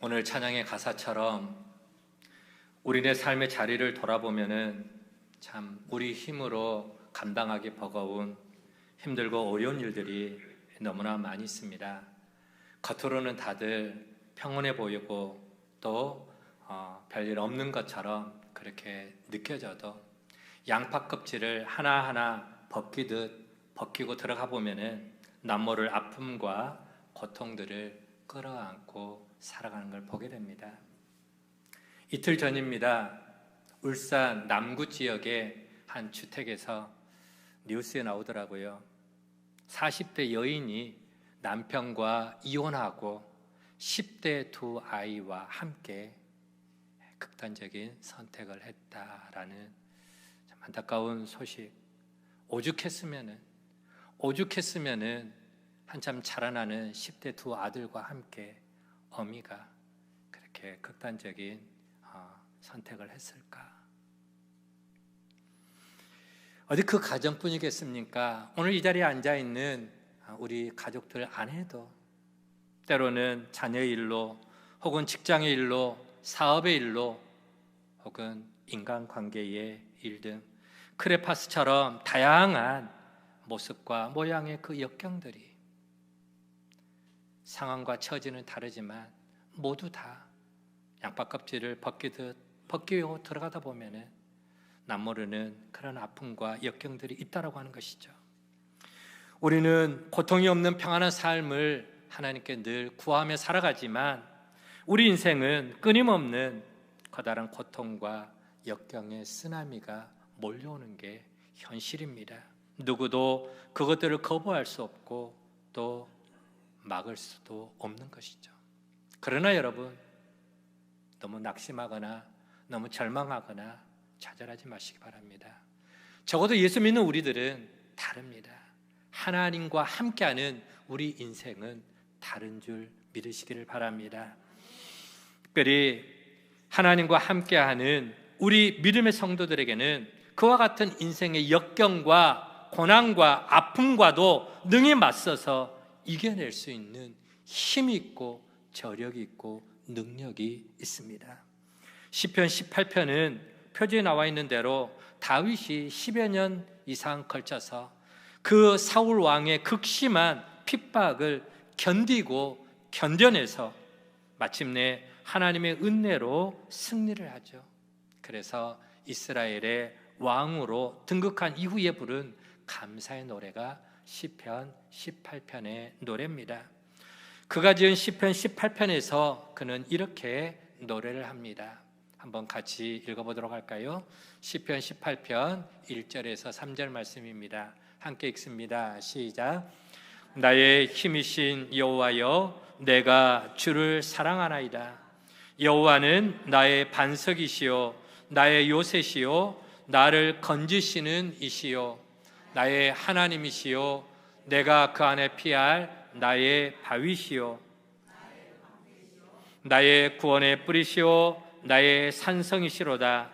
오늘 찬양의 가사처럼 우리네 삶의 자리를 돌아보면은 참 우리 힘으로 감당하기 버거운 힘들고 어려운 일들이 너무나 많이 있습니다. 겉으로는 다들 평온해 보이고 또 별일 없는 것처럼 그렇게 느껴져도 양파 껍질을 하나하나 벗기고 들어가 보면은 남모를 아픔과 고통들을 끌어안고 살아가는 걸 보게 됩니다. 이틀 전입니다. 울산 남구 지역의 한 주택에서 뉴스에 나오더라고요. 40대 여인이 남편과 이혼하고 10대 두 아이와 함께 극단적인 선택을 했다라는 참 안타까운 소식. 오죽했으면은 한참 자라나는 10대 두 아들과 함께 어미가 그렇게 극단적인 선택을 했을까? 어디 그 가정뿐이겠습니까? 오늘 이 자리에 앉아있는 우리 가족들 안에도 때로는 자녀의 일로 혹은 직장의 일로 사업의 일로 혹은 인간관계의 일 등 크레파스처럼 다양한 모습과 모양의 그 역경들이 상황과 처지는 다르지만 모두 다 양파 껍질을 벗기고 들어가다 보면은 남모르는 그런 아픔과 역경들이 있다라고 하는 것이죠. 우리는 고통이 없는 평안한 삶을 하나님께 늘 구하며 살아가지만 우리 인생은 끊임없는 커다란 고통과 역경의 쓰나미가 몰려오는 게 현실입니다. 누구도 그것들을 거부할 수 없고 또 막을 수도 없는 것이죠. 그러나 여러분, 너무 낙심하거나 너무 절망하거나 좌절하지 마시기 바랍니다. 적어도 예수 믿는 우리들은 다릅니다. 하나님과 함께하는 우리 인생은 다른 줄 믿으시기를 바랍니다. 특별히 하나님과 함께하는 우리 믿음의 성도들에게는 그와 같은 인생의 역경과 고난과 아픔과도 능히 맞서서 이겨낼 수 있는 힘이 있고 저력이 있고 능력이 있습니다. 시편 18편은 표지에 나와 있는 대로 다윗이 10여 년 이상 걸쳐서 그 사울 왕의 극심한 핍박을 견디고 견뎌내서 마침내 하나님의 은혜로 승리를 하죠. 그래서 이스라엘의 왕으로 등극한 이후에 부른 감사의 노래가 시편 18편의 노래입니다. 그가 지은 시편 18편에서 그는 이렇게 노래를 합니다. 한번 같이 읽어보도록 할까요? 시편 18편 1절에서 3절 말씀입니다. 함께 읽습니다. 시작. 나의 힘이신 여호와여, 내가 주를 사랑하나이다. 여호와는 나의 반석이시요 나의 요새시요 나를 건지시는 이시요 나의 하나님이시요 내가 그 안에 피할 나의 바위시요 나의 구원의 뿌리시요 나의 산성이시로다.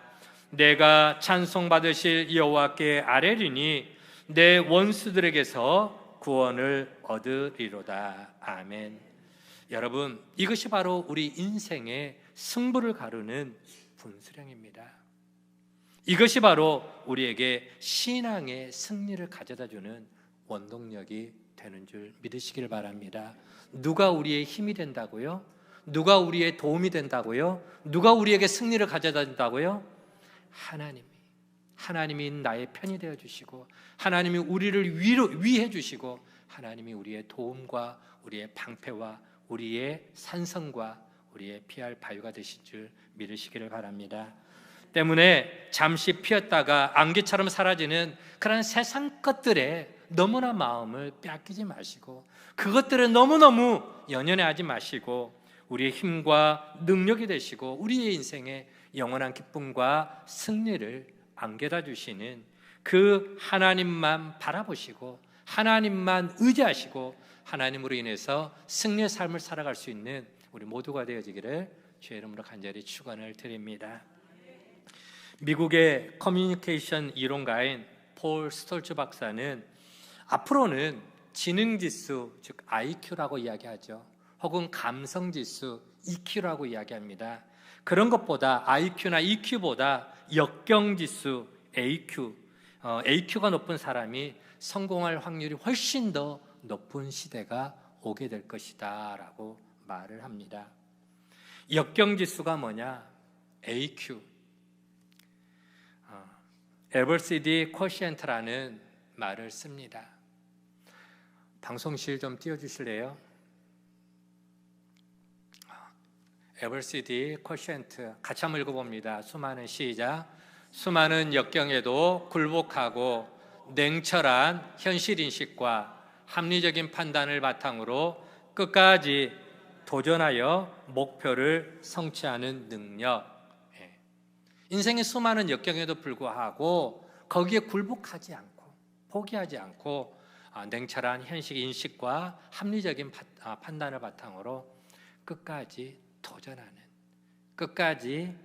내가 찬송받으실 여호와께 아뢰리니 내 원수들에게서 구원을 얻으리로다. 아멘. 여러분, 이것이 바로 우리 인생의 승부를 가르는 분수령입니다. 이것이 바로 우리에게 신앙의 승리를 가져다주는 원동력이 되는 줄 믿으시길 바랍니다. 누가 우리의 힘이 된다고요? 누가 우리의 도움이 된다고요? 누가 우리에게 승리를 가져다 준다고요? 하나님이 나의 편이 되어 주시고 하나님이 우리를 위해 주시고 하나님이 우리의 도움과 우리의 방패와 우리의 산성과 우리의 피할 바위가 되실 줄 믿으시기를 바랍니다. 때문에 잠시 피었다가 안개처럼 사라지는 그런 세상 것들에 너무나 마음을 빼앗기지 마시고 그것들에 너무너무 연연해하지 마시고 우리의 힘과 능력이 되시고 우리의 인생에 영원한 기쁨과 승리를 안겨다 주시는 그 하나님만 바라보시고 하나님만 의지하시고 하나님으로 인해서 승리의 삶을 살아갈 수 있는 우리 모두가 되어지기를 주의 이름으로 간절히 축원을 드립니다. 미국의 커뮤니케이션 이론가인 폴 스톨츠 박사는 앞으로는 지능지수, 즉 IQ라고 이야기하죠. 혹은 감성지수 EQ라고 이야기합니다. 그런 것보다 IQ나 EQ보다 역경지수 AQ가 높은 사람이 성공할 확률이 훨씬 더 높은 시대가 오게 될 것이다 라고 말을 합니다. 역경지수가 뭐냐? AQ, Adversity Quotient라는 말을 씁니다. 방송실 좀 띄워주실래요? Adversity Quotient 같이 한번 읽어봅니다. 수많은 역경에도 굴복하고 냉철한 현실인식과 합리적인 판단을 바탕으로 끝까지 도전하여 목표를 성취하는 능력. 인생의 수많은 역경에도 불구하고 거기에 굴복하지 않고 포기하지 않고 냉철한 현실인식과 합리적인 판단을 바탕으로 끝까지 도전하는, 끝까지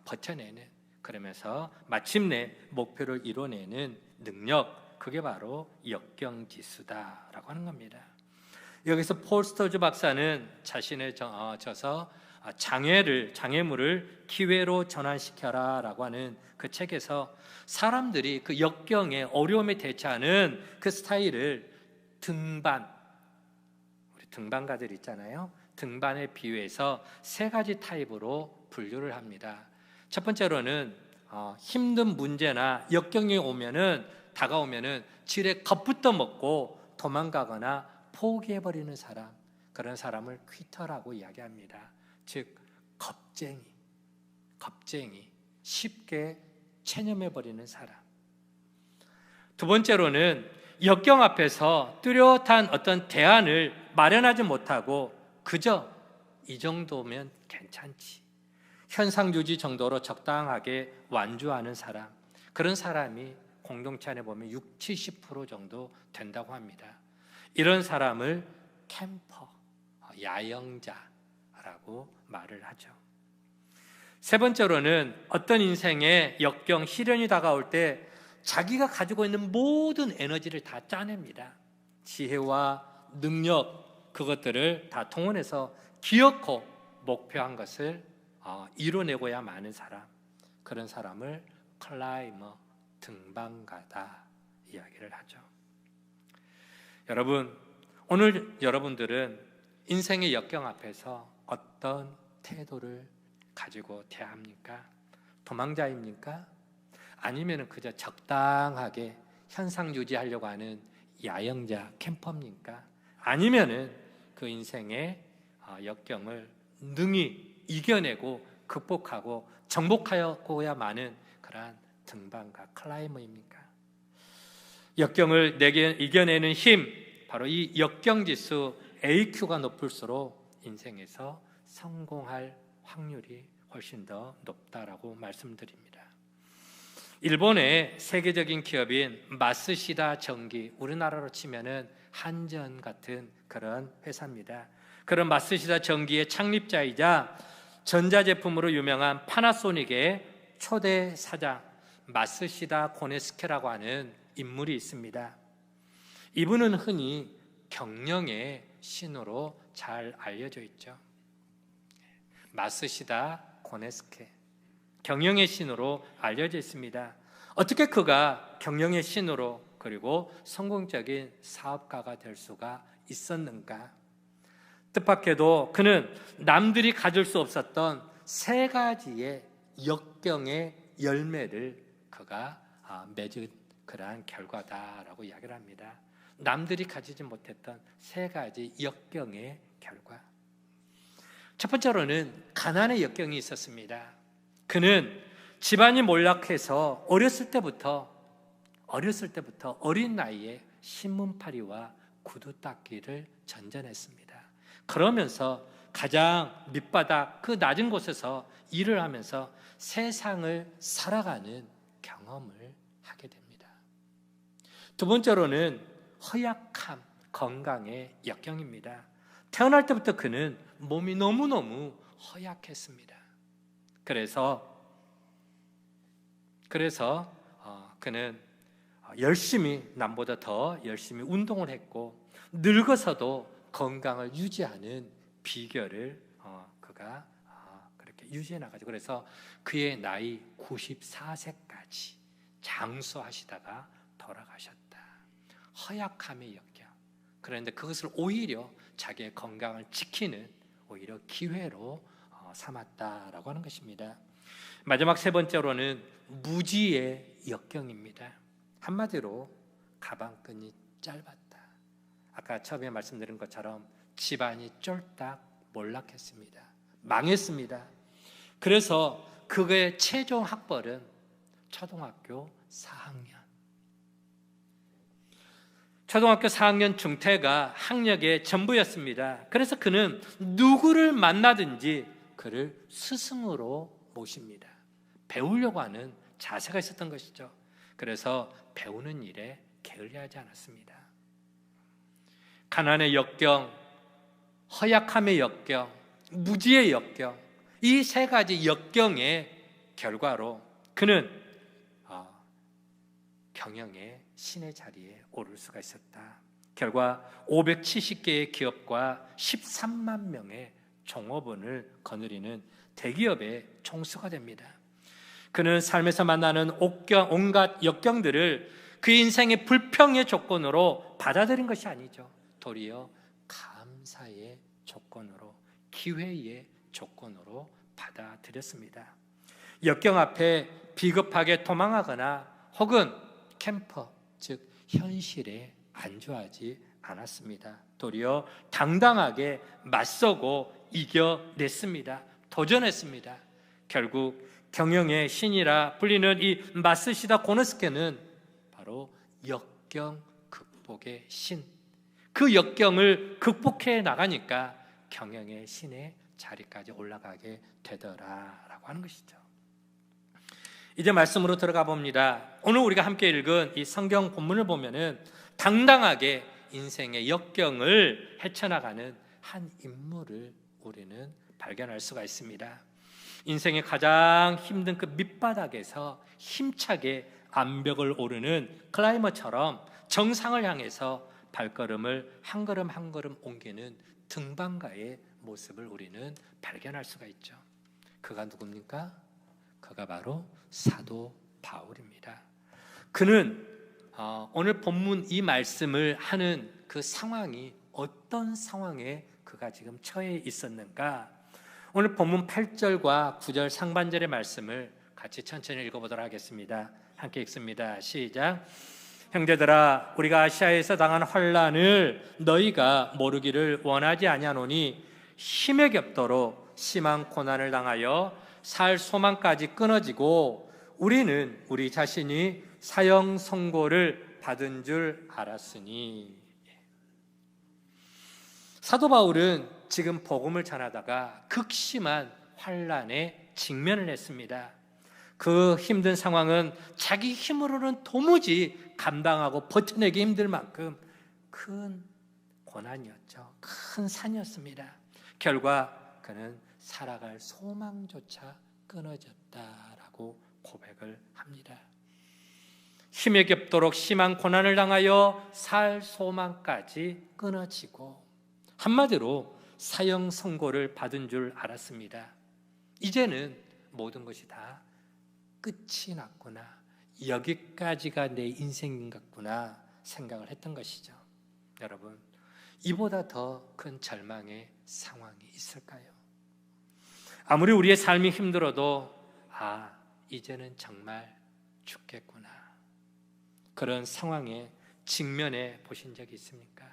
버텨내는, 그러면서 마침내 목표를 이뤄내는 능력, 그게 바로 역경지수다라고 하는 겁니다. 여기서 폴 스토즈 박사는 자신의 저서 장애물을 기회로 전환시켜라 라고 하는 그 책에서 사람들이 그 역경에 어려움에 대처하는 그 스타일을 우리 등반가들 있잖아요. 등반에 비유해서 세 가지 타입으로 분류를 합니다. 첫 번째로는 힘든 문제나 역경이 다가오면은 지레 겁부터 먹고 도망가거나 포기해버리는 사람, 그런 사람을 퀴터라고 이야기합니다. 즉 겁쟁이, 쉽게 체념해버리는 사람. 두 번째로는 역경 앞에서 뚜렷한 어떤 대안을 마련하지 못하고 그저 이 정도면 괜찮지, 현상 유지 정도로 적당하게 완주하는 사람, 그런 사람이 공동체 안에 보면 60-70% 정도 된다고 합니다. 이런 사람을 캠퍼, 야영자라고 말을 하죠. 세 번째로는 어떤 인생의 역경, 시련이 다가올 때 자기가 가지고 있는 모든 에너지를 다 짜냅니다. 지혜와 능력, 그것들을 다 동원해서 기어코 목표한 것을 이뤄내고야 마는 사람, 그런 사람을 클라이머, 등반가다 이야기를 하죠. 여러분, 오늘 여러분들은 인생의 역경 앞에서 어떤 태도를 가지고 대합니까? 도망자입니까? 아니면 그저 적당하게 현상 유지하려고 하는 야영자, 캠퍼입니까? 아니면은 그 인생의 역경을 능히 이겨내고 극복하고 정복하고야 마는 그러한 등반가, 클라이머입니까? 역경을 이겨내는 힘, 바로 이 역경지수 AQ가 높을수록 인생에서 성공할 확률이 훨씬 더 높다라고 말씀드립니다. 일본의 세계적인 기업인 마쓰시다 전기, 우리나라로 치면은 한전 같은 그런 회사입니다. 그런 마쓰시다 전기의 창립자이자 전자제품으로 유명한 파나소닉의 초대 사장 마쓰시다 고네스케라고 하는 인물이 있습니다. 이분은 흔히 경영의 신으로 잘 알려져 있죠. 마쓰시다 고네스케, 경영의 신으로 알려져 있습니다. 어떻게 그가 경영의 신으로 그리고 성공적인 사업가가 될 수가 있었는가? 뜻밖에도 그는 남들이 가질 수 없었던 세 가지의 역경의 열매를 그가 맺은 그러한 결과다라고 이야기를 합니다. 남들이 가지지 못했던 세 가지 역경의 결과. 첫 번째로는 가난의 역경이 있었습니다. 그는 집안이 몰락해서 어렸을 때부터 어린 나이에 신문팔이와 구두 닦기를 전전했습니다. 그러면서 가장 밑바닥 그 낮은 곳에서 일을 하면서 세상을 살아가는 경험을 하게 됩니다. 두 번째로는 허약함, 건강의 역경입니다. 태어날 때부터 그는 몸이 너무너무 허약했습니다. 그래서 그는 남보다 더 열심히 운동을 했고 늙어서도 건강을 유지하는 비결을 그가 그렇게 유지해 나가죠. 그래서 그의 나이 94세까지 장수하시다가 돌아가셨다. 허약함의 역경. 그런데 그것을 오히려 자기의 건강을 지키는 오히려 기회로 삼았다라고 하는 것입니다. 마지막 세 번째로는 무지의 역경입니다. 한마디로 가방끈이 짧았다. 아까 처음에 말씀드린 것처럼 집안이 쫄딱 몰락했습니다. 망했습니다. 그래서 그의 최종 학벌은 초등학교 4학년. 초등학교 4학년 중퇴가 학력의 전부였습니다. 그래서 그는 누구를 만나든지 그를 스승으로 모십니다. 배우려고 하는 자세가 있었던 것이죠. 그래서 배우는 일에 게을리하지 않았습니다. 가난의 역경, 허약함의 역경, 무지의 역경, 이 세 가지 역경의 결과로 그는 경영의 신의 자리에 오를 수가 있었다. 결과 570개의 기업과 13만 명의 종업원을 거느리는 대기업의 총수가 됩니다. 그는 삶에서 만나는 온갖 역경들을 그의 인생의 불평의 조건으로 받아들인 것이 아니죠. 도리어 감사의 조건으로, 기회의 조건으로 받아들였습니다. 역경 앞에 비겁하게 도망하거나 혹은 캠퍼, 즉 현실에 안주하지 않았습니다. 도리어 당당하게 맞서고 이겨냈습니다. 도전했습니다. 결국 경영의 신이라 불리는 이 마쓰시다 고노스케는 바로 역경 극복의 신. 그 역경을 극복해 나가니까 경영의 신의 자리까지 올라가게 되더라라고 하는 것이죠. 이제 말씀으로 들어가 봅니다. 오늘 우리가 함께 읽은 이 성경 본문을 보면은 당당하게 인생의 역경을 헤쳐나가는 한 인물을 우리는 발견할 수가 있습니다. 인생의 가장 힘든 그 밑바닥에서 힘차게 암벽을 오르는 클라이머처럼 정상을 향해서 발걸음을 한 걸음 한 걸음 옮기는 등반가의 모습을 우리는 발견할 수가 있죠. 그가 누굽니까? 그가 바로 사도 바울입니다. 그는 오늘 본문 이 말씀을 하는 그 상황이 어떤 상황에 그가 지금 처해 있었는가? 오늘 본문 8절과 9절 상반절의 말씀을 같이 천천히 읽어보도록 하겠습니다. 함께 읽습니다. 시작. 형제들아, 우리가 아시아에서 당한 환난을 너희가 모르기를 원하지 아니하노니 힘에 겹도록 심한 고난을 당하여 살 소망까지 끊어지고 우리는 우리 자신이 사형 선고를 받은 줄 알았으니. 사도 바울은 지금 복음을 전하다가 극심한 환난에 직면을 했습니다. 그 힘든 상황은 자기 힘으로는 도무지 감당하고 버텨내기 힘들 만큼 큰 고난이었죠. 큰 산이었습니다. 결과 그는 살아갈 소망조차 끊어졌다라고 고백을 합니다. 힘에 겹도록 심한 고난을 당하여 살 소망까지 끊어지고 한마디로 사형 선고를 받은 줄 알았습니다. 이제는 모든 것이 다 끝이 났구나, 여기까지가 내 인생인 것 같구나 생각을 했던 것이죠. 여러분, 이보다 더 큰 절망의 상황이 있을까요? 아무리 우리의 삶이 힘들어도 이제는 정말 죽겠구나, 그런 상황에 직면해 보신 적이 있습니까?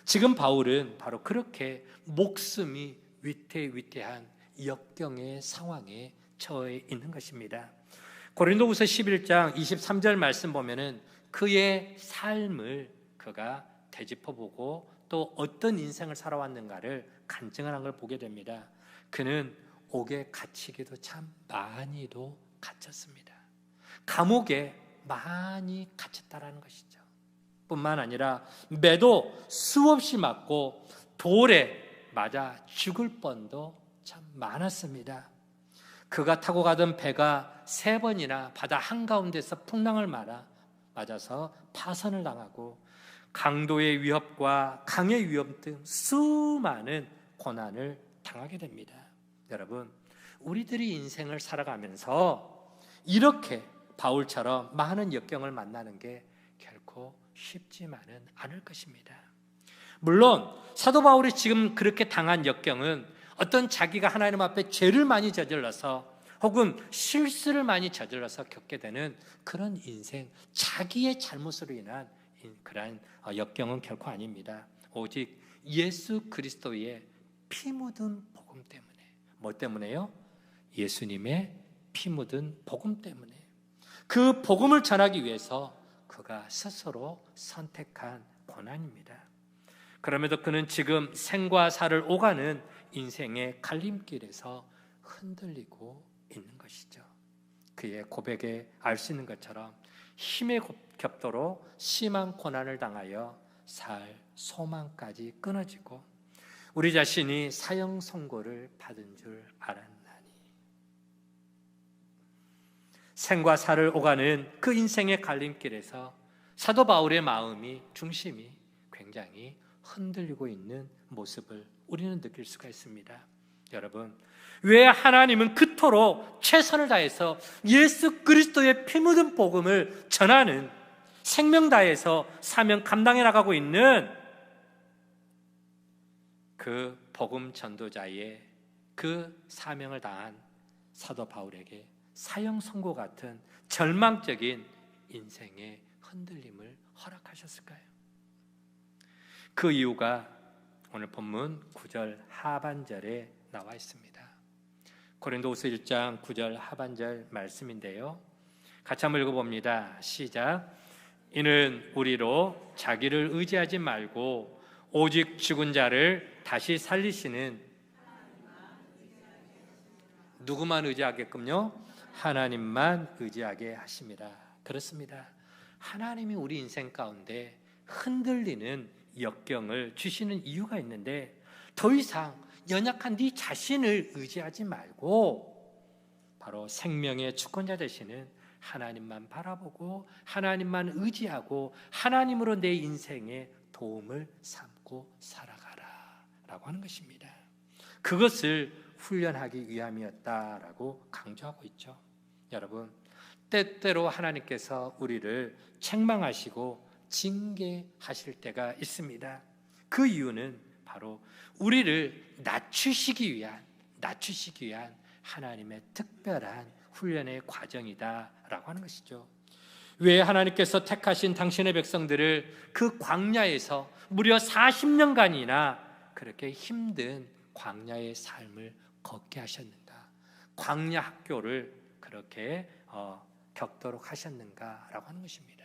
지금 바울은 바로 그렇게 목숨이 위태위태한 역경의 상황에 처해 있는 것입니다. 고린도후서 11장 23절 말씀 보면은 그의 삶을 그가 되짚어보고 또 어떤 인생을 살아왔는가를 간증하는 걸 보게 됩니다. 그는 옥에 갇히기도 참 많이도 갇혔습니다. 감옥에 많이 갇혔다라는 것이죠. 뿐만 아니라 매도 수없이 맞고 돌에 맞아 죽을 뻔도 참 많았습니다. 그가 타고 가던 배가 3번이나 바다 한가운데서 풍랑을 맞아서 파선을 당하고 강도의 위협과 강의 위협 등 수많은 고난을 당하게 됩니다. 여러분, 우리들이 인생을 살아가면서 이렇게 바울처럼 많은 역경을 만나는 게 결코 쉽지만은 않을 것입니다. 물론 사도 바울이 지금 그렇게 당한 역경은 어떤 자기가 하나님 앞에 죄를 많이 저질러서 혹은 실수를 많이 저질러서 겪게 되는 그런 인생, 자기의 잘못으로 인한 그러한 역경은 결코 아닙니다. 오직 예수 그리스도의 피 묻은 복음 때문에. 뭐 때문에요? 예수님의 피 묻은 복음 때문에. 그 복음을 전하기 위해서 그가 스스로 선택한 고난입니다. 그럼에도 그는 지금 생과 사를 오가는 인생의 갈림길에서 흔들리고 있는 것이죠. 그의 고백에 알 수 있는 것처럼 힘에 겹도록 심한 고난을 당하여 살 소망까지 끊어지고 우리 자신이 사형 선고를 받은 줄 알았나니. 생과 사를 오가는 그 인생의 갈림길에서 사도 바울의 마음이, 중심이 굉장히 흔들리고 있는 모습을 우리는 느낄 수가 있습니다. 여러분, 왜 하나님은 그토록 최선을 다해서 예수 그리스도의 피 묻은 복음을 전하는, 생명 다해서 사명 감당해 나가고 있는 그 복음 전도자의 그 사명을 다한 사도 바울에게 사형 선고 같은 절망적인 인생의 흔들림을 허락하셨을까요? 그 이유가 오늘 본문 9절 하반절에 나와 있습니다. 고린도후서 1장 9절 하반절 말씀인데요, 같이 한번 읽어봅니다. 시작. 이는 우리로 자기를 의지하지 말고 오직 죽은 자를 다시 살리시는 누구만 의지하게끔요? 하나님만 의지하게 하심이라. 그렇습니다. 하나님이 우리 인생 가운데 흔들리는 역경을 주시는 이유가 있는데, 더 이상 연약한 네 자신을 의지하지 말고 바로 생명의 주권자 되시는 하나님만 바라보고 하나님만 의지하고 하나님으로 내 인생의 도움을 삼고 살아가라 라고 하는 것입니다. 그것을 훈련하기 위함이었다라고 강조하고 있죠. 여러분, 때때로 하나님께서 우리를 책망하시고 징계하실 때가 있습니다. 그 이유는 바로 우리를 낮추시기 위한 하나님의 특별한 훈련의 과정이다라고 하는 것이죠. 왜 하나님께서 택하신 당신의 백성들을 그 광야에서 무려 40년간이나 그렇게 힘든 광야의 삶을 걷게 하셨는가? 광야 학교를 그렇게 겪도록 하셨는가라고 하는 것입니다.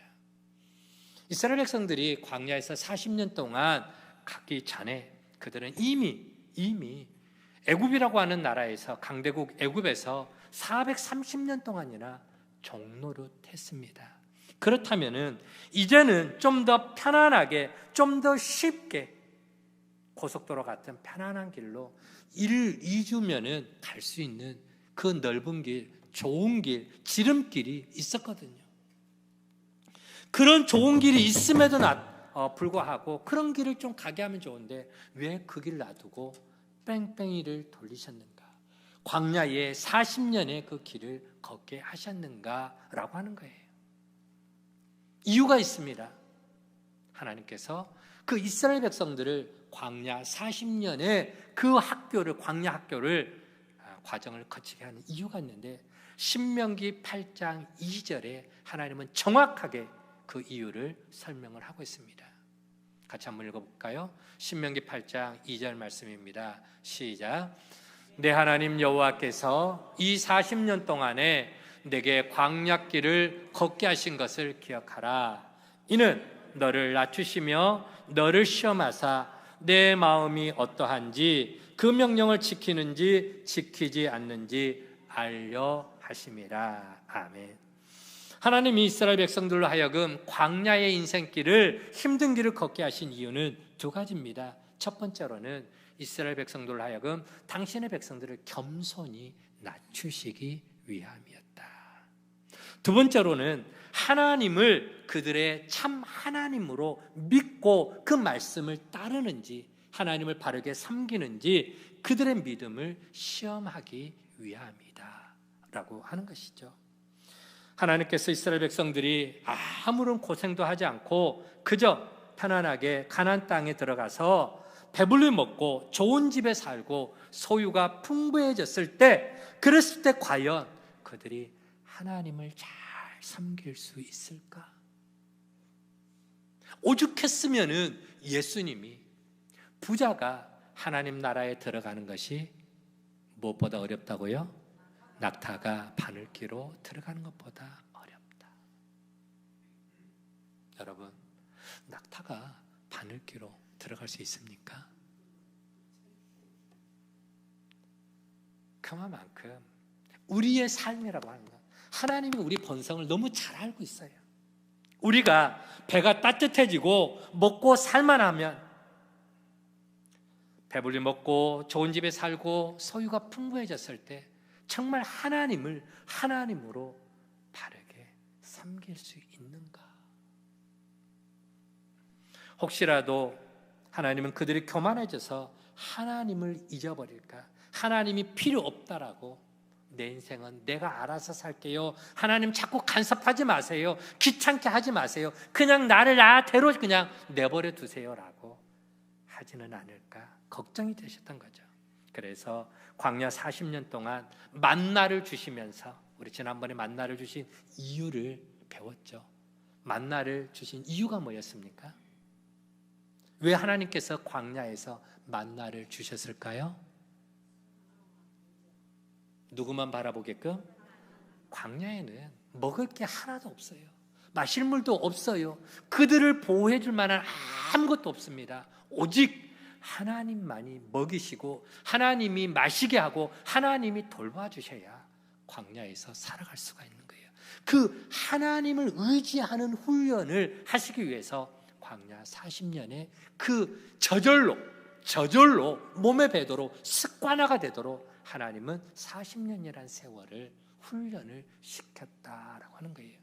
이스라엘 백성들이 광야에서 40년 동안 가기 전에 그들은 이미 애굽이라고 하는 나라에서, 강대국 애굽에서 430년 동안이나 종노릇했습니다. 그렇다면은 이제는 좀 더 편안하게, 좀 더 쉽게 고속도로 같은 편안한 길로 1, 2주면은 갈 수 있는 그 넓은 길, 좋은 길, 지름길이 있었거든요. 그런 좋은 길이 있음에도 불구하고 그런 길을 좀 가게 하면 좋은데 왜 그 길 놔두고 뺑뺑이를 돌리셨는가? 광야에 40년의 그 길을 걷게 하셨는가라고 하는 거예요. 이유가 있습니다. 하나님께서 그 이스라엘 백성들을 광야 40년의 그 학교를, 광야 학교를 과정을 거치게 하는 이유가 있는데, 신명기 8장 2절에 하나님은 정확하게 그 이유를 설명을 하고 있습니다. 같이 한번 읽어볼까요? 신명기 8장 2절 말씀입니다. 시작. 내 하나님 여호와께서 이 40년 동안에 내게 광야길을 걷게 하신 것을 기억하라. 이는 너를 낮추시며 너를 시험하사 내 마음이 어떠한지 그 명령을 지키는지 지키지 않는지 알려 하심이라. 아멘. 하나님이 이스라엘 백성들로 하여금 광야의 인생길을, 힘든 길을 걷게 하신 이유는 두 가지입니다. 첫 번째로는 이스라엘 백성들로 하여금 당신의 백성들을 겸손히 낮추시기 위함이었다. 두 번째로는 하나님을 그들의 참 하나님으로 믿고 그 말씀을 따르는지, 하나님을 바르게 섬기는지 그들의 믿음을 시험하기 위함이다 라고 하는 것이죠. 하나님께서 이스라엘 백성들이 아무런 고생도 하지 않고 그저 편안하게 가나안 땅에 들어가서 배불리 먹고 좋은 집에 살고 소유가 풍부해졌을 때, 그랬을 때 과연 그들이 하나님을 잘 섬길 수 있을까? 오죽했으면은 예수님이 부자가 하나님 나라에 들어가는 것이 무엇보다 어렵다고요? 낙타가 바늘기로 들어가는 것보다 어렵다. 여러분, 낙타가 바늘기로 들어갈 수 있습니까? 그만큼 우리의 삶이라고 하는 것, 하나님이 우리 본성을 너무 잘 알고 있어요. 우리가 배가 따뜻해지고 먹고 살만하면, 배불리 먹고 좋은 집에 살고 소유가 풍부해졌을 때 정말 하나님을 하나님으로 바르게 섬길 수 있는가? 혹시라도 하나님은 그들이 교만해져서 하나님을 잊어버릴까? 하나님이 필요 없다라고, 내 인생은 내가 알아서 살게요, 하나님 자꾸 간섭하지 마세요, 귀찮게 하지 마세요, 그냥 나를 나대로 그냥 내버려 두세요 라고 하지는 않을까 걱정이 되셨던 거죠. 그래서 광야 40년 동안 만나를 주시면서, 우리 지난번에 만나를 주신 이유를 배웠죠. 만나를 주신 이유가 뭐였습니까? 왜 하나님께서 광야에서 만나를 주셨을까요? 누구만 바라보게끔? 광야에는 먹을 게 하나도 없어요. 마실 물도 없어요. 그들을 보호해 줄 만한 아무것도 없습니다. 오직 하나님만이 먹이시고 하나님이 마시게 하고 하나님이 돌봐주셔야 광야에서 살아갈 수가 있는 거예요. 그 하나님을 의지하는 훈련을 하시기 위해서 광야 40년에 그 저절로 몸에 배도록 습관화가 되도록 하나님은 40년이라는 세월을 훈련을 시켰다라고 하는 거예요.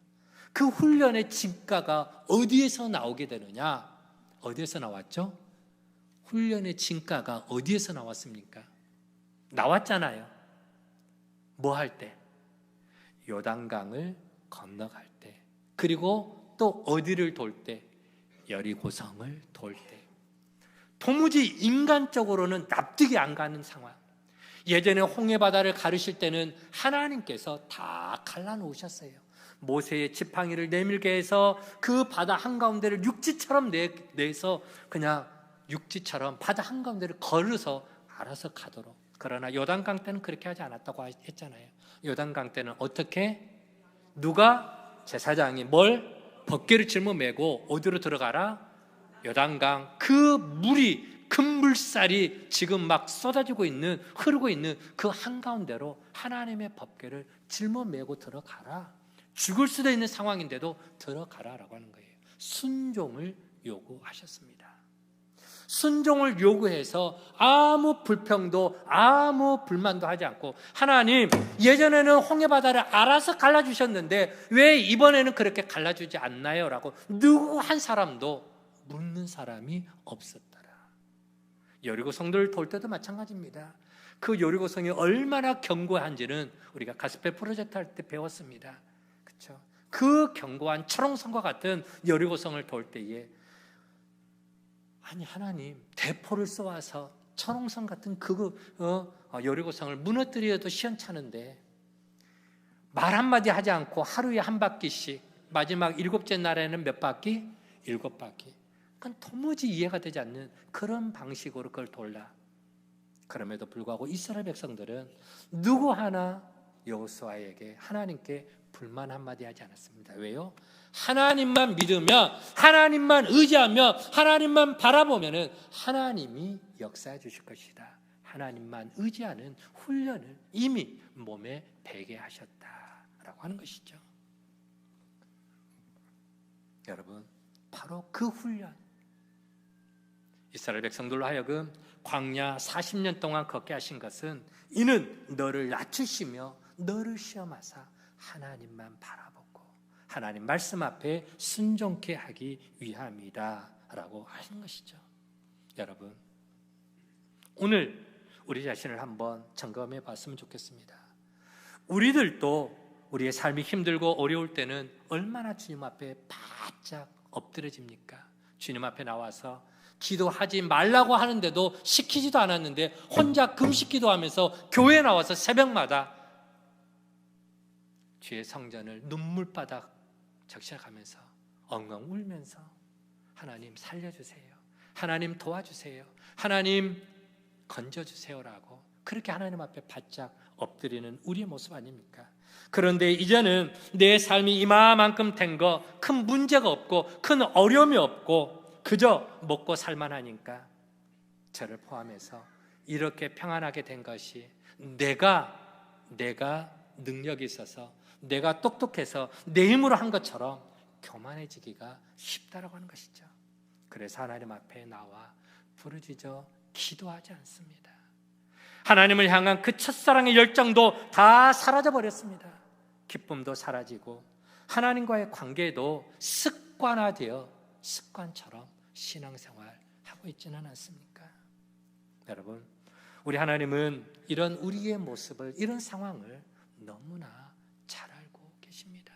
그 훈련의 진가가 어디에서 나오게 되느냐? 어디에서 나왔죠? 훈련의 진가가 어디에서 나왔습니까? 나왔잖아요. 뭐 할 때? 요단강을 건너갈 때, 그리고 또 어디를 돌 때? 여리고성을 돌 때. 도무지 인간적으로는 납득이 안 가는 상황. 예전에 홍해바다를 가르실 때는 하나님께서 다 갈라놓으셨어요. 모세의 지팡이를 내밀게 해서 그 바다 한가운데를 육지처럼 내서 그냥 육지처럼 바다 한가운데를 걸어서 알아서 가도록. 그러나 요단강 때는 그렇게 하지 않았다고 했잖아요. 요단강 때는 어떻게? 누가? 제사장이 뭘? 벗개를 짊어매고 어디로 들어가라? 요단강. 그 물이, 큰 물살이 지금 막 쏟아지고 있는, 흐르고 있는 그 한가운데로 하나님의 법궤를 짊어매고 들어가라. 죽을 수도 있는 상황인데도 들어가라라고 하는 거예요. 순종을 요구하셨습니다. 순종을 요구해서 아무 불평도 아무 불만도 하지 않고, 하나님 예전에는 홍해바다를 알아서 갈라주셨는데 왜 이번에는 그렇게 갈라주지 않나요? 라고 누구 한 사람도 묻는 사람이 없었더라. 여리고 성들을 돌 때도 마찬가지입니다. 그 여리고 성이 얼마나 견고한지는 우리가 가스페 프로젝트 할 때 배웠습니다. 그렇죠? 그 견고한 철옹성과 같은 여리고 성을 돌 때에, 아니 하나님 대포를 쏘아서 철옹성 같은 여리고 성을 무너뜨려도 시원찮은데 말 한마디 하지 않고 하루에 한 바퀴씩, 마지막 7째 날에는 몇 바퀴? 7바퀴. 그건 도무지 이해가 되지 않는 그런 방식으로 그걸 돌라. 그럼에도 불구하고 이스라엘 백성들은 누구 하나 여호수아에게, 하나님께 불만 한마디 하지 않았습니다. 왜요? 하나님만 믿으며, 하나님만 의지하며, 하나님만 바라보면 하나님이 역사해 주실 것이다. 하나님만 의지하는 훈련을 이미 몸에 배게 하셨다라고 하는 것이죠. 여러분, 바로 그 훈련, 이스라엘 백성들로 하여금 광야 40년 동안 걷게 하신 것은, 이는 너를 낮추시며 너를 시험하사 하나님만 바라보고 하나님 말씀 앞에 순종케 하기 위함이다 라고 하신 것이죠. 여러분, 오늘 우리 자신을 한번 점검해 봤으면 좋겠습니다. 우리들도 우리의 삶이 힘들고 어려울 때는 얼마나 주님 앞에 바짝 엎드려집니까? 주님 앞에 나와서 기도하지 말라고 하는데도 시키지도 않았는데 혼자 금식 기도하면서 교회에 나와서 새벽마다 주의 성전을 눈물바닥 적셔가면서 엉엉 울면서 하나님 살려주세요, 하나님 도와주세요, 하나님 건져주세요라고 그렇게 하나님 앞에 바짝 엎드리는 우리의 모습 아닙니까? 그런데 이제는 내 삶이 이만큼 된 거, 큰 문제가 없고 큰 어려움이 없고 그저 먹고 살만하니까 저를 포함해서 이렇게 평안하게 된 것이 내가 능력이 있어서 내가 똑똑해서 내 힘으로 한 것처럼 교만해지기가 쉽다라고 하는 것이죠. 그래서 하나님 앞에 나와 부르짖어 기도하지 않습니다. 하나님을 향한 그 첫사랑의 열정도 다 사라져버렸습니다. 기쁨도 사라지고 하나님과의 관계도 습관화되어 습관처럼 신앙생활하고 있지는 않습니까? 여러분, 우리 하나님은 이런 우리의 모습을, 이런 상황을 너무나 잘 알고 계십니다.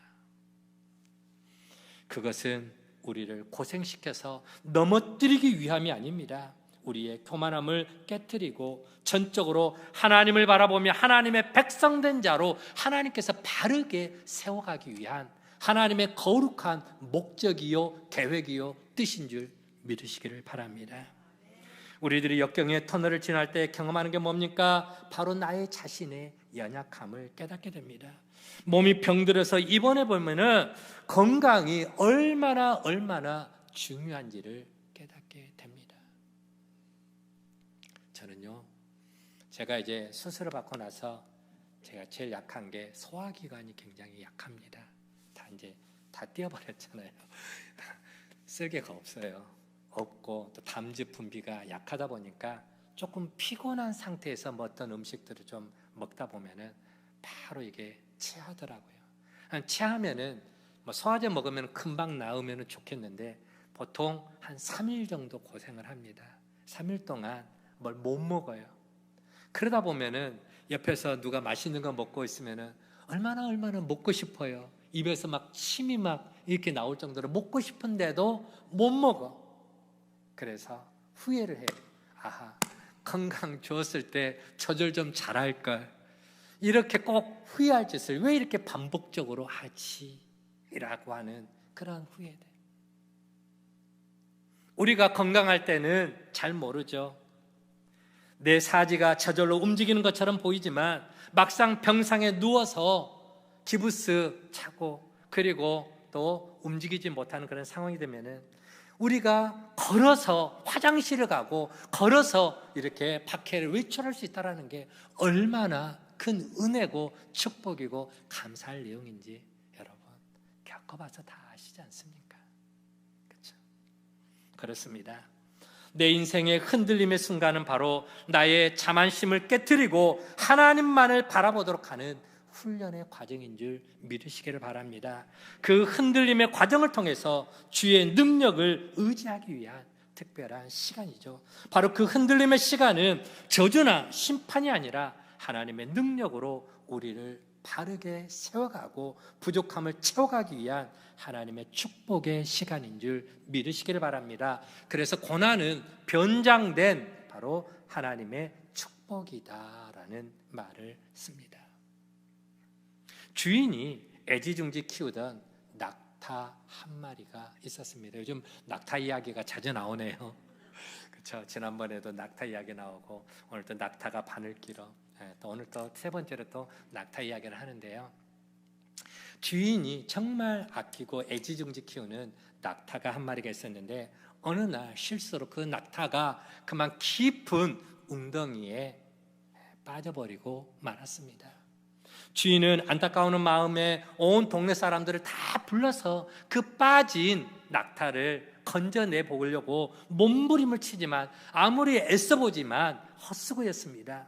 그것은 우리를 고생시켜서 넘어뜨리기 위함이 아닙니다. 우리의 교만함을 깨트리고 전적으로 하나님을 바라보며 하나님의 백성된 자로 하나님께서 바르게 세워가기 위한 하나님의 거룩한 목적이요 계획이요 뜻인 줄 믿으시기를 바랍니다. 우리들이 역경의 터널을 지날 때 경험하는 게 뭡니까? 바로 나의 자신의 연약함을 깨닫게 됩니다. 몸이 병들어서 입원해 보면은 건강이 얼마나 중요한지를 깨닫게 됩니다. 저는요, 제가 이제 수술을 받고 나서 제가 제일 약한 게 소화기관이 굉장히 약합니다. 다 띄어버렸잖아요. 쓸개가 없고 또 담즙 분비가 약하다 보니까 조금 피곤한 상태에서 뭐 어떤 음식들을 좀 먹다 보면은 바로 이게 체하더라고요. 체하면은 뭐 소화제 먹으면 금방 나으면 좋겠는데 보통 한 3일 정도 고생을 합니다. 3일 동안 뭘 못 먹어요. 그러다 보면은 옆에서 누가 맛있는 거 먹고 있으면은 얼마나 먹고 싶어요. 입에서 막 침이 막 이렇게 나올 정도로 먹고 싶은데도 못 먹어. 그래서 후회를 해요. 아하, 건강 좋았을 때 조절 좀 잘할 걸. 이렇게 꼭 후회할 짓을 왜 이렇게 반복적으로 하지? 라고 하는 그런 후회들. 우리가 건강할 때는 잘 모르죠. 내 사지가 저절로 움직이는 것처럼 보이지만 막상 병상에 누워서 기부스 차고 그리고 또 움직이지 못하는 그런 상황이 되면은 우리가 걸어서 화장실을 가고 걸어서 이렇게 박해를 외출할 수 있다는 게 얼마나 큰 은혜고 축복이고 감사할 내용인지 여러분 겪어봐서 다 아시지 않습니까? 그렇죠? 그렇습니다. 내 인생의 흔들림의 순간은 바로 나의 자만심을 깨트리고 하나님만을 바라보도록 하는 훈련의 과정인 줄 믿으시기를 바랍니다. 그 흔들림의 과정을 통해서 주의 능력을 의지하기 위한 특별한 시간이죠. 바로 그 흔들림의 시간은 저주나 심판이 아니라 하나님의 능력으로 우리를 바르게 세워가고 부족함을 채워가기 위한 하나님의 축복의 시간인 줄 믿으시기를 바랍니다. 그래서 고난은 변장된 바로 하나님의 축복이다라는 말을 씁니다. 주인이 애지중지 키우던 낙타 한 마리가 있었습니다. 요즘 낙타 이야기가 자주 나오네요. 그렇죠? 지난번에도 낙타 이야기 나오고 오늘 또 낙타가 바늘 길어. 또 오늘 또 세 번째로 또 낙타 이야기를 하는데요. 주인이 정말 아끼고 애지중지 키우는 낙타가 한 마리가 있었는데 어느 날 실수로 그 낙타가 그만 깊은 웅덩이에 빠져버리고 말았습니다. 주인은 안타까운 마음에 온 동네 사람들을 다 불러서 그 빠진 낙타를 건져내 보려고 몸부림을 치지만 아무리 애써보지만 헛수고였습니다.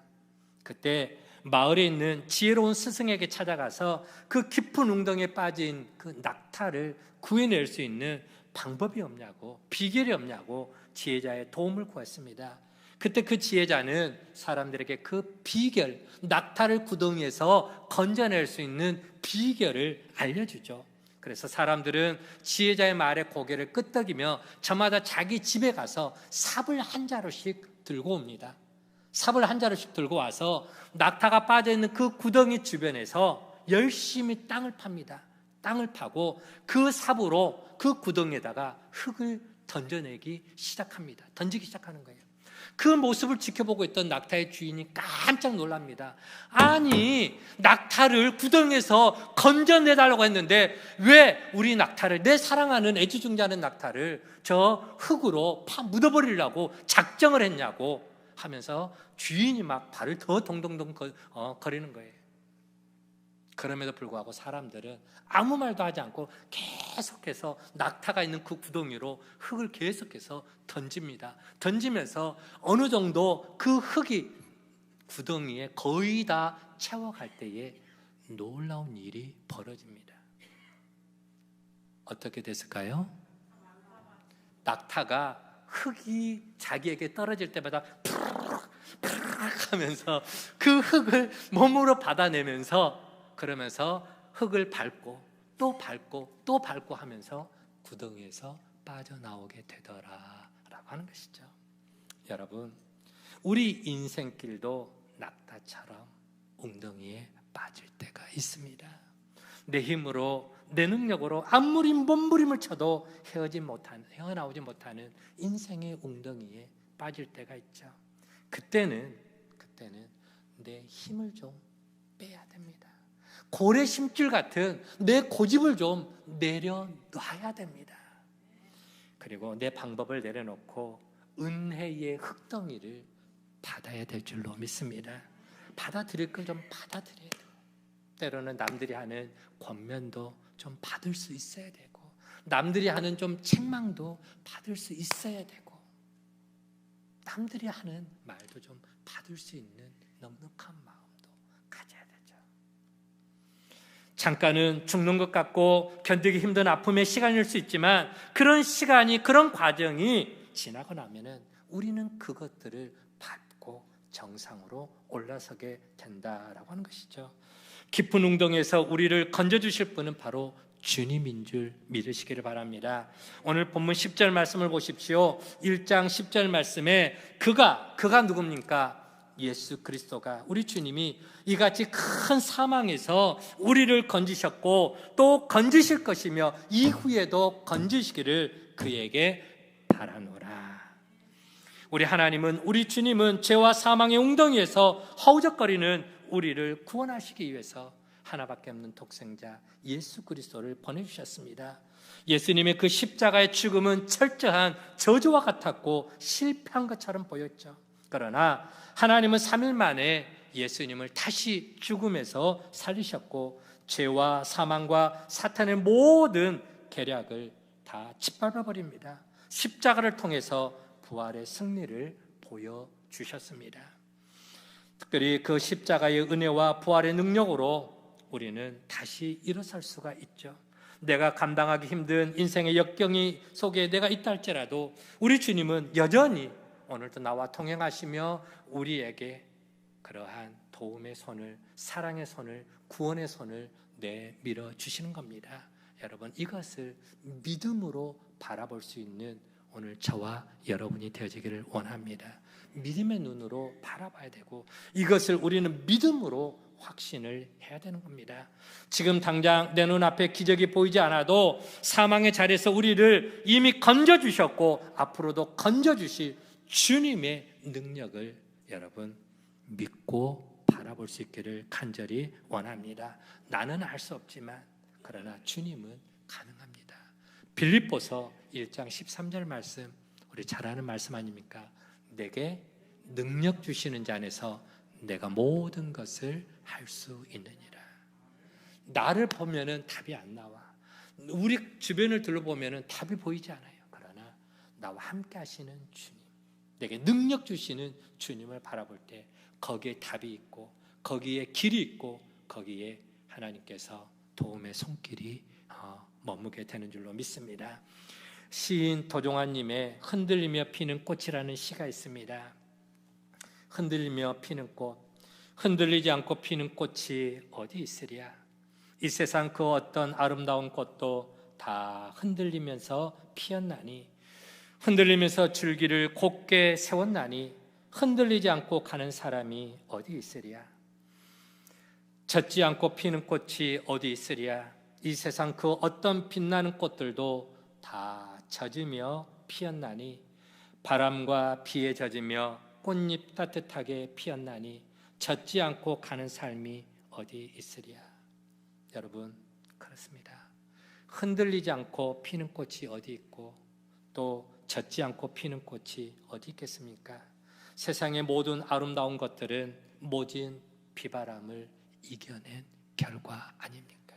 그때 마을에 있는 지혜로운 스승에게 찾아가서 그 깊은 웅덩이에 빠진 그 낙타를 구해낼 수 있는 방법이 없냐고, 비결이 없냐고 지혜자의 도움을 구했습니다. 그때 그 지혜자는 사람들에게 그 비결, 낙타를 구덩이에서 건져낼 수 있는 비결을 알려주죠. 그래서 사람들은 지혜자의 말에 고개를 끄덕이며 저마다 자기 집에 가서 삽을 한 자루씩 들고 옵니다. 삽을 한 자루씩 들고 와서 낙타가 빠져있는 그 구덩이 주변에서 열심히 땅을 팝니다. 땅을 파고 그 삽으로 그 구덩이에다가 흙을 던져내기 시작합니다. 던지기 시작하는 거예요. 그 모습을 지켜보고 있던 낙타의 주인이 깜짝 놀랍니다. 아니, 낙타를 구덩이에서 건져내달라고 했는데 왜 우리 낙타를, 내 사랑하는 애지중지하는 낙타를 저 흙으로 묻어버리려고 작정을 했냐고 하면서 주인이 막 발을 더 동동동 거리는 거예요. 그럼에도 불구하고 사람들은 아무 말도 하지 않고 계속해서 낙타가 있는 그 구덩이로 흙을 계속해서 던집니다. 던지면서 어느 정도 그 흙이 구덩이에 거의 다 채워갈 때에 놀라운 일이 벌어집니다. 어떻게 됐을까요? 낙타가 흙이 자기에게 떨어질 때마다 푸르륵 푸르륵 하면서 그 흙을 몸으로 받아내면서, 그러면서 흙을 밟고 또 밟고 또 밟고 하면서 구덩이에서 빠져나오게 되더라라고 하는 것이죠. 여러분, 우리 인생길도 낙타처럼 웅덩이에 빠질 때가 있습니다. 내 힘으로, 내 능력으로 아무리 몸부림을 쳐도 헤어나오지 못하는 인생의 웅덩이에 빠질 때가 있죠. 그때는 내 힘을 좀 빼야 됩니다. 고래 심줄 같은 내 고집을 좀 내려놔야 됩니다. 그리고 내 방법을 내려놓고 은혜의 흙덩이를 받아야 될 줄로 믿습니다. 받아들일 걸 좀 받아들여야 돼요. 때로는 남들이 하는 권면도 좀 받을 수 있어야 되고, 남들이 하는 좀 책망도 받을 수 있어야 되고, 남들이 하는 말도 좀 받을 수 있는 넉넉한 마음도 가져야 되죠. 잠깐은 죽는 것 같고 견디기 힘든 아픔의 시간일 수 있지만, 그런 시간이, 그런 과정이 지나고 나면은 우리는 그것들을 밟고 정상으로 올라서게 된다라고 하는 것이죠. 깊은 웅덩이에서 우리를 건져주실 분은 바로 주님인 줄 믿으시기를 바랍니다. 오늘 본문 10절 말씀을 보십시오. 1장 10절 말씀에 그가 누굽니까? 예수 그리스도가, 우리 주님이 이같이 큰 사망에서 우리를 건지셨고 또 건지실 것이며 이후에도 건지시기를 그에게 바라노라. 우리 하나님은, 우리 주님은 죄와 사망의 웅덩이에서 허우적거리는 우리를 구원하시기 위해서 하나밖에 없는 독생자 예수 그리스도를 보내주셨습니다. 예수님의 그 십자가의 죽음은 철저한 저주와 같았고 실패한 것처럼 보였죠. 그러나 하나님은 3일 만에 예수님을 다시 죽음에서 살리셨고 죄와 사망과 사탄의 모든 계략을 다 짓밟아 버립니다. 십자가를 통해서 부활의 승리를 보여주셨습니다. 특별히 그 십자가의 은혜와 부활의 능력으로 우리는 다시 일어설 수가 있죠. 내가 감당하기 힘든 인생의 역경이 속에 내가 있다 할지라도 우리 주님은 여전히 오늘도 나와 동행하시며 우리에게 그러한 도움의 손을, 사랑의 손을, 구원의 손을 내밀어 주시는 겁니다. 여러분, 이것을 믿음으로 바라볼 수 있는 오늘 저와 여러분이 되어지기를 원합니다. 믿음의 눈으로 바라봐야 되고 이것을 우리는 믿음으로 확신을 해야 되는 겁니다. 지금 당장 내 눈앞에 기적이 보이지 않아도 사망의 자리에서 우리를 이미 건져주셨고 앞으로도 건져주실 주님의 능력을 여러분 믿고 바라볼 수 있기를 간절히 원합니다. 나는 알 수 없지만 그러나 주님은 가능합니다. 빌립보서 1장 13절 말씀, 우리 잘 아는 말씀 아닙니까? 내게 능력 주시는 자 안에서 내가 모든 것을 할 수 있느니라. 나를 보면은 답이 안 나와. 우리 주변을 둘러보면은 답이 보이지 않아요. 그러나 나와 함께 하시는 주님, 내게 능력 주시는 주님을 바라볼 때 거기에 답이 있고 거기에 길이 있고 거기에 하나님께서 도움의 손길이 머무게 되는 줄로 믿습니다. 시인 도종환님의 흔들리며 피는 꽃이라는 시가 있습니다. 흔들리며 피는 꽃, 흔들리지 않고 피는 꽃이 어디 있으랴. 이 세상 그 어떤 아름다운 꽃도 다 흔들리면서 피었나니, 흔들리면서 줄기를 곧게 세웠나니 흔들리지 않고 가는 사람이 어디 있으랴. 젖지 않고 피는 꽃이 어디 있으랴. 이 세상 그 어떤 빛나는 꽃들도 다 젖으며 피었나니, 바람과 비에 젖으며 꽃잎 따뜻하게 피었나니 젖지 않고 가는 삶이 어디 있으랴. 여러분, 그렇습니다. 흔들리지 않고 피는 꽃이 어디 있고 또 젖지 않고 피는 꽃이 어디 있겠습니까? 세상의 모든 아름다운 것들은 모진 비바람을 이겨낸 결과 아닙니까?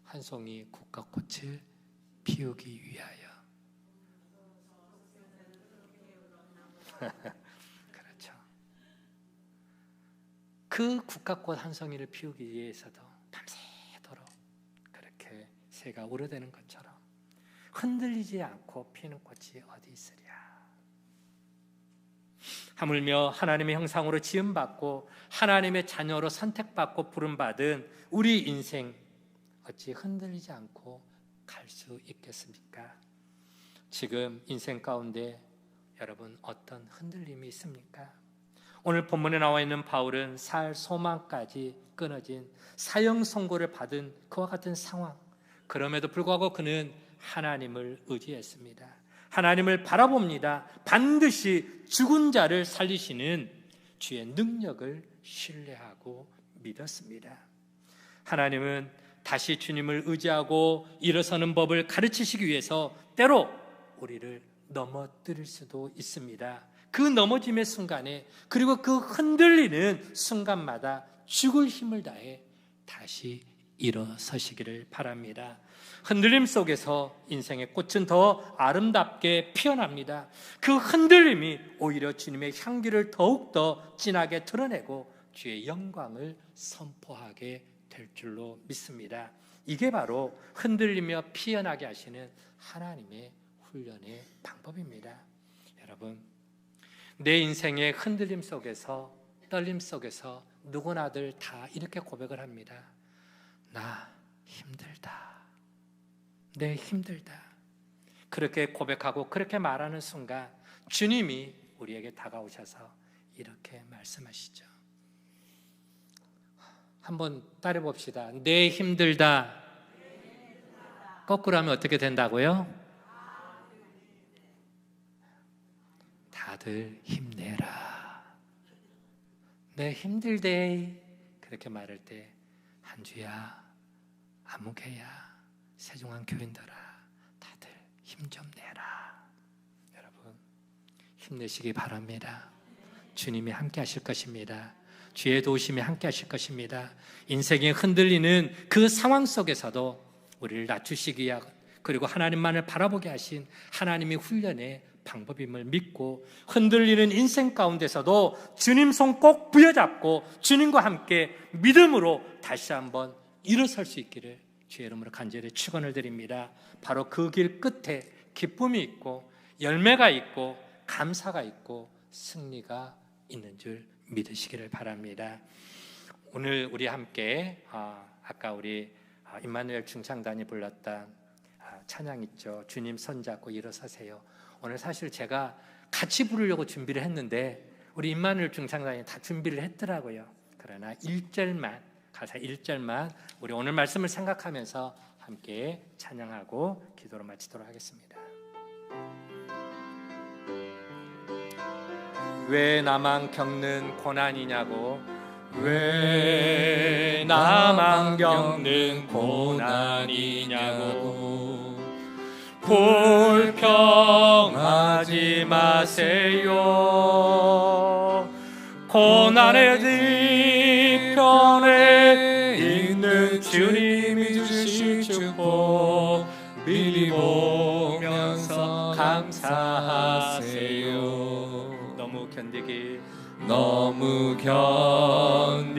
한 송이 국화꽃을 피우기 위하여. 그렇죠. 그 국화꽃 한 송이를 피우기 위해서도 밤새도록 그렇게 새가 우러대는 것처럼 흔들리지 않고 피는 꽃이 어디 있으랴. 하물며 하나님의 형상으로 지음받고 하나님의 자녀로 선택받고 부름받은 우리 인생, 어찌 흔들리지 않고 갈 수 있겠습니까? 지금 인생 가운데 여러분 어떤 흔들림이 있습니까? 오늘 본문에 나와 있는 바울은 살 소망까지 끊어진 사형 선고를 받은 그와 같은 상황, 그럼에도 불구하고 그는 하나님을 의지했습니다. 하나님을 바라봅니다. 반드시 죽은 자를 살리시는 주의 능력을 신뢰하고 믿었습니다. 하나님은 다시 주님을 의지하고 일어서는 법을 가르치시기 위해서 때로 우리를 넘어뜨릴 수도 있습니다. 그 넘어짐의 순간에, 그리고 그 흔들리는 순간마다 죽을 힘을 다해 다시 일어서시기를 바랍니다. 흔들림 속에서 인생의 꽃은 더 아름답게 피어납니다. 그 흔들림이 오히려 주님의 향기를 더욱더 진하게 드러내고 주의 영광을 선포하게 될 줄로 믿습니다. 이게 바로 흔들리며 피어나게 하시는 하나님의 훈련의 방법입니다. 여러분, 내 인생의 흔들림 속에서, 떨림 속에서 누구나들 다 이렇게 고백을 합니다. 나 힘들다. 내 힘들다. 그렇게 고백하고 그렇게 말하는 순간 주님이 우리에게 다가오셔서 이렇게 말씀하시죠. 한번 따라 봅시다. 내 힘들다. 거꾸로 하면 어떻게 된다고요? 다들 힘내라. 내 힘들대. 그렇게 말할 때 한주야, 아무개야, 세종한 교인들아, 다들 힘 좀 내라. 여러분, 힘내시기 바랍니다. 주님이 함께 하실 것입니다. 주의 도우심이 함께 하실 것입니다. 인생이 흔들리는 그 상황 속에서도 우리를 낮추시기 위하여, 그리고 하나님만을 바라보게 하신 하나님의 훈련의 방법임을 믿고, 흔들리는 인생 가운데서도 주님 손 꼭 부여잡고 주님과 함께 믿음으로 다시 한번 일어설 수 있기를 주의 이름으로 간절히 축원을 드립니다. 바로 그 길 끝에 기쁨이 있고 열매가 있고 감사가 있고 승리가 있는 줄 믿으시기를 바랍니다. 오늘 우리 함께 아까 우리 임마누엘 중창단이 불렀던 찬양 있죠. 주님 손잡고 일어서세요. 오늘 사실 제가 같이 부르려고 준비를 했는데 우리 임마누엘 중창단이 다 준비를 했더라고요. 그러나 1절만, 가사 1절만 우리 오늘 말씀을 생각하면서 함께 찬양하고 기도로 마치도록 하겠습니다. 왜 나만 겪는 고난이냐고, 왜 나만 겪는 고난이냐고, 불평하지 마세요. 고난의 뒤편에 있는 주님이 주실 축복 미리 보면서 감사하세요. 너무 견디기 너무 견디기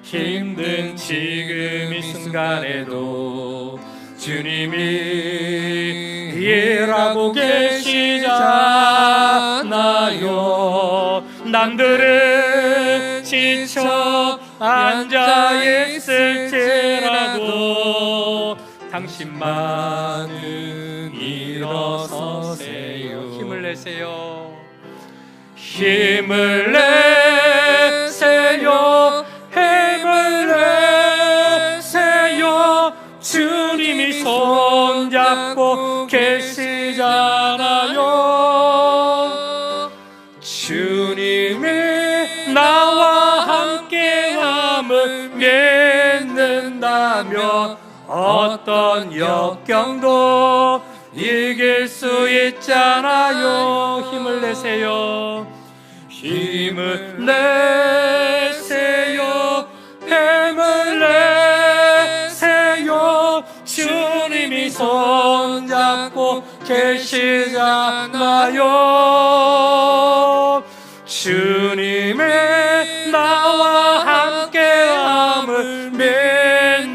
힘든 지금 이 순간에도 주님이 일하고 계시잖아요. 남들은 지쳐 앉아있을지라도 당신만은 일어서세요. 힘을 내세요. 힘을 내세요. 힘을 내세요. 주님이 손잡고 계시잖아요. 주님이 나와 함께함을 믿는다면 어떤 역경도 이길 수 있잖아요. 힘을 내세요. 힘을 내세요. 힘을 내세요. 주님이 손잡고 계시잖아요. 주님이 나와 함께함을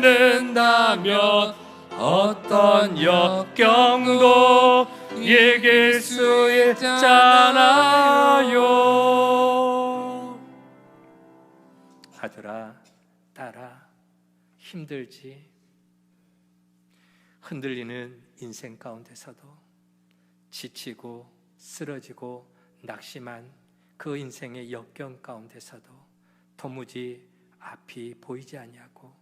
믿는다면 어떤 역경도 이길 수 있잖아요. 아들아, 딸아, 힘들지? 흔들리는 인생 가운데서도 지치고 쓰러지고 낙심한 그 인생의 역경 가운데서도 도무지 앞이 보이지 아니하고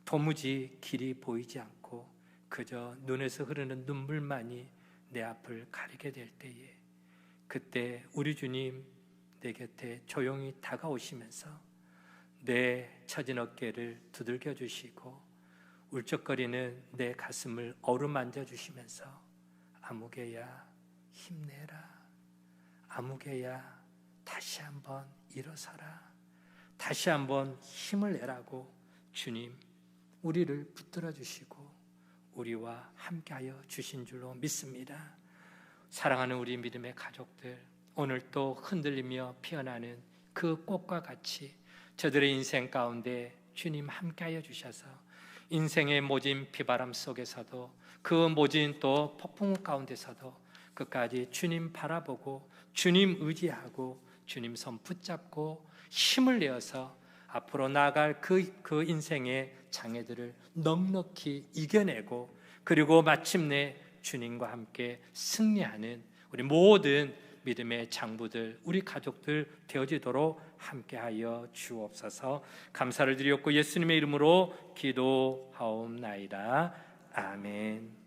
도무지 길이 보이지 않고 그저 눈에서 흐르는 눈물만이 내 앞을 가리게 될 때에, 그때 우리 주님 내 곁에 조용히 다가오시면서 내 처진 어깨를 두들겨 주시고 울적거리는 내 가슴을 어루만져 주시면서 아무개야 힘내라, 아무개야 다시 한번 일어서라, 다시 한번 힘을 내라고 주님 우리를 붙들어 주시고 우리와 함께하여 주신 줄로 믿습니다. 사랑하는 우리 믿음의 가족들, 오늘 또 흔들리며 피어나는 그 꽃과 같이 저들의 인생 가운데 주님 함께하여 주셔서 인생의 모진 비바람 속에서도 그 모진 또 폭풍 가운데서도 끝까지 주님 바라보고 주님 의지하고 주님 손 붙잡고 힘을 내어서 앞으로 나아갈 그 인생의 장애들을 넉넉히 이겨내고 그리고 마침내 주님과 함께 승리하는 우리 모든 믿음의 장부들, 우리 가족들 되어지도록 함께하여 주옵소서. 감사를 드리옵고 예수님의 이름으로 기도하옵나이다. 아멘.